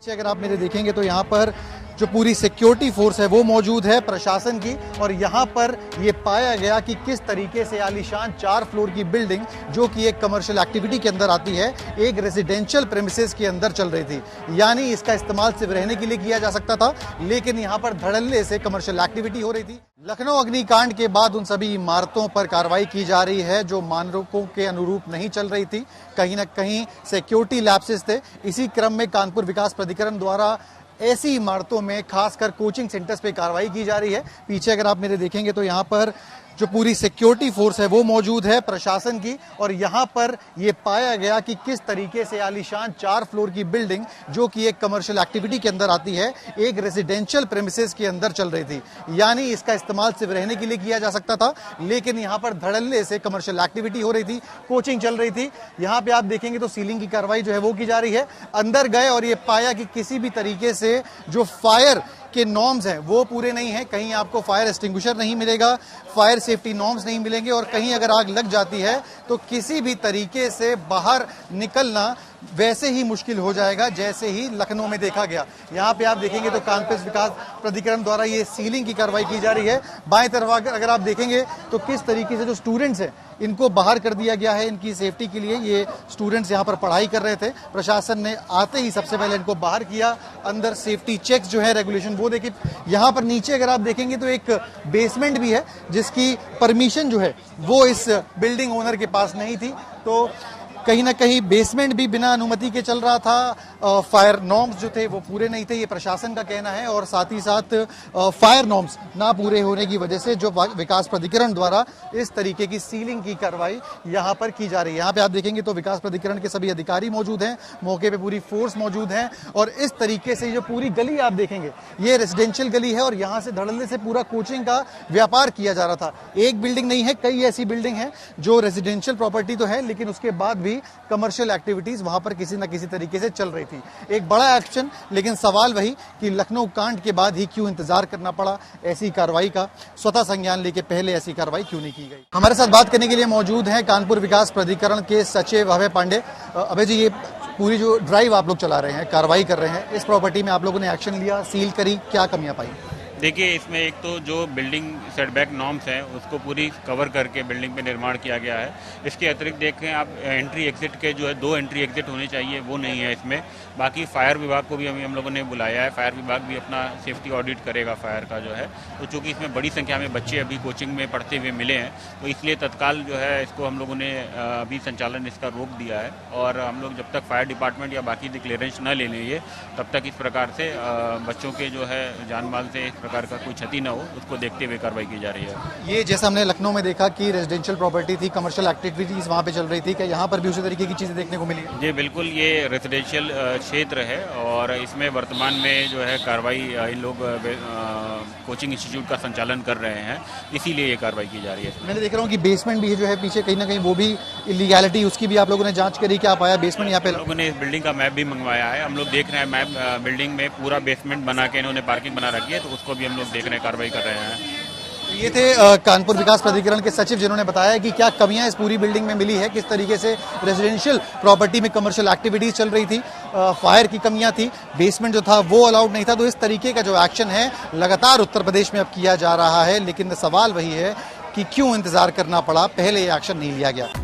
पीछे अगर आप मेरे देखेंगे तो यहाँ पर जो पूरी सिक्योरिटी फोर्स है वो मौजूद है प्रशासन की, और यहाँ पर ये पाया गया कि किस तरीके से आलीशान 4 फ्लोर की बिल्डिंग जो कि एक कमर्शियल एक्टिविटी के अंदर आती है एक रेजिडेंशियल प्रेमिसेस के अंदर चल रही थी। यानी इसका इस्तेमाल सिर्फ रहने के लिए किया जा सकता था, लेकिन यहाँ पर धड़ल्ले से कमर्शियल एक्टिविटी हो रही थी। लखनऊ अग्निकांड के बाद उन सभी इमारतों पर कार्रवाई की जा रही है जो मानकों के अनुरूप नहीं चल रही थी, कहीं ना कहीं सिक्योरिटी लैप्सेस थे। इसी क्रम में कानपुर विकास प्राधिकरण द्वारा ऐसी इमारतों में खासकर कोचिंग सेंटर्स पे कार्रवाई की जा रही है। पीछे अगर आप मेरे देखेंगे तो यहाँ पर जो पूरी सिक्योरिटी फोर्स है वो मौजूद है प्रशासन की, और यहाँ पर ये पाया गया कि किस तरीके से आलीशान 4 फ्लोर की बिल्डिंग जो कि एक कमर्शियल एक्टिविटी के अंदर आती है एक रेजिडेंशियल प्रेमिसेस के अंदर चल रही थी। यानी इसका इस्तेमाल सिर्फ रहने के लिए किया जा सकता था, लेकिन यहाँ पर धड़ल्ले से कमर्शियल एक्टिविटी हो रही थी, कोचिंग चल रही थी। यहाँ पे आप देखेंगे तो सीलिंग की कार्रवाई जो है वो की जा रही है। अंदर गए और ये पाया कि किसी भी तरीके से जो फायर के नॉर्म्स हैं वो पूरे नहीं है। कहीं आपको फायर एक्सटिंग्विशर नहीं मिलेगा, फायर सेफ्टी नॉर्म्स नहीं मिलेंगे, और कहीं अगर आग लग जाती है तो किसी भी तरीके से बाहर निकलना वैसे ही मुश्किल हो जाएगा जैसे ही लखनऊ में देखा गया। यहाँ पे आप देखेंगे तो कानपुर विकास प्राधिकरण द्वारा ये सीलिंग की कार्रवाई की जा रही है। बाएं तरफ अगर आप देखेंगे तो किस तरीके से जो स्टूडेंट्स हैं इनको बाहर कर दिया गया है इनकी सेफ्टी के लिए। ये स्टूडेंट्स यहाँ पर पढ़ाई कर रहे थे, प्रशासन ने आते ही सबसे पहले इनको बाहर किया। अंदर सेफ्टी चेक्स जो है रेगुलेशन वो देखिए। यहाँ पर नीचे अगर आप देखेंगे तो एक बेसमेंट भी है जिसकी परमिशन जो है वो इस बिल्डिंग ओनर के पास नहीं थी, तो कहीं ना कहीं बेसमेंट भी बिना अनुमति के चल रहा था। फायर नॉर्म्स जो थे वो पूरे नहीं थे, ये प्रशासन का कहना है, और साथ ही साथ फायर नॉर्म्स ना पूरे होने की वजह से जो विकास प्राधिकरण द्वारा इस तरीके की सीलिंग की कार्रवाई यहाँ पर की जा रही है। यहाँ पे आप देखेंगे तो विकास प्राधिकरण के सभी अधिकारी मौजूद हैं, मौके पे पूरी फोर्स मौजूद है, और इस तरीके से जो पूरी गली आप देखेंगे ये रेजिडेंशियल गली है, और यहाँ से धड़ल्ले से पूरा कोचिंग का व्यापार किया जा रहा था। एक बिल्डिंग नहीं है, कई ऐसी बिल्डिंग है जो रेजिडेंशियल प्रॉपर्टी तो है, लेकिन उसके बाद भी कमर्शियल एक्टिविटीज वहां पर किसी न किसी तरीके से चल रही थी। एक बड़ा एक्शन, लेकिन सवाल वही कि लखनऊ कांड के बाद ही क्यों इंतजार करना पड़ा ऐसी कार्रवाई का, स्वतः संज्ञान लेके पहले ऐसी कार्रवाई क्यों नहीं की गई। हमारे साथ बात करने के लिए मौजूद हैं कानपुर विकास प्राधिकरण के सचिव अभय पांडे। अभय जी, ये पूरी जो ड्राइव आप लोग चला रहे हैं, कार्रवाई कर रहे हैं, इस प्रॉपर्टी में आप लोगों ने एक्शन लिया, सील करी, क्या कमियां पाई? देखिए, इसमें एक तो जो बिल्डिंग सेटबैक नॉर्म्स हैं उसको पूरी कवर करके बिल्डिंग पे निर्माण किया गया है। इसके अतिरिक्त देखें आप एंट्री एग्जिट के जो है 2 एंट्री एग्जिट होने चाहिए, वो नहीं है इसमें। बाकी फायर विभाग को भी हम लोगों ने बुलाया है, फायर विभाग भी अपना सेफ्टी ऑडिट करेगा फायर का जो है। तो चूँकि इसमें बड़ी संख्या में बच्चे अभी कोचिंग में पढ़ते हुए मिले हैं, तो इसलिए तत्काल जो है इसको हम लोगों ने अभी संचालन इसका रोक दिया है, और हम लोग जब तक फायर डिपार्टमेंट या बाकी क्लियरेंस न ले लेंगे तब तक इस प्रकार से बच्चों के जो है जान माल से प्रकार का कोई क्षति न हो, उसको देखते हुए कार्रवाई की जा रही है। ये जैसा हमने लखनऊ में देखा कि रेजिडेंशियल प्रॉपर्टी थी, कमर्शियल एक्टिविटीज वहाँ पे चल रही थी, क्या यहाँ पर भी उसी तरीके की चीजें देखने को मिली? जी बिल्कुल, ये रेजिडेंशियल क्षेत्र है, और इसमें वर्तमान में जो है कार्रवाई इन लोग कोचिंग इंस्टीट्यूट का संचालन कर रहे हैं, इसीलिए ये कार्रवाई की जा रही है। मैंने देख रहा हूँ कि बेसमेंट भी जो है पीछे कहीं ना कहीं वो भी इलीगैलिटी, उसकी भी आप लोगों ने जांच करी, क्या पाया बेसमेंट यहाँ पे? लोगों ने इस बिल्डिंग का मैप भी मंगवाया है, हम लोग देख रहे हैं मैप। बिल्डिंग में पूरा बेसमेंट बना के इन्होंने पार्किंग बना रखी है, तो उसको भी हम लोग देख रहे हैं, कार्रवाई कर रहे हैं। ये थे कानपुर विकास प्राधिकरण के सचिव, जिन्होंने बताया कि क्या कमियां इस पूरी बिल्डिंग में मिली है, किस तरीके से रेजिडेंशियल प्रॉपर्टी में कमर्शियल एक्टिविटीज चल रही थी, फायर की कमियां थी, बेसमेंट जो था वो अलाउड नहीं था। तो इस तरीके का जो एक्शन है लगातार उत्तर प्रदेश में अब किया जा रहा है, लेकिन सवाल वही है कि क्यों इंतजार करना पड़ा, पहले ये एक्शन नहीं लिया गया।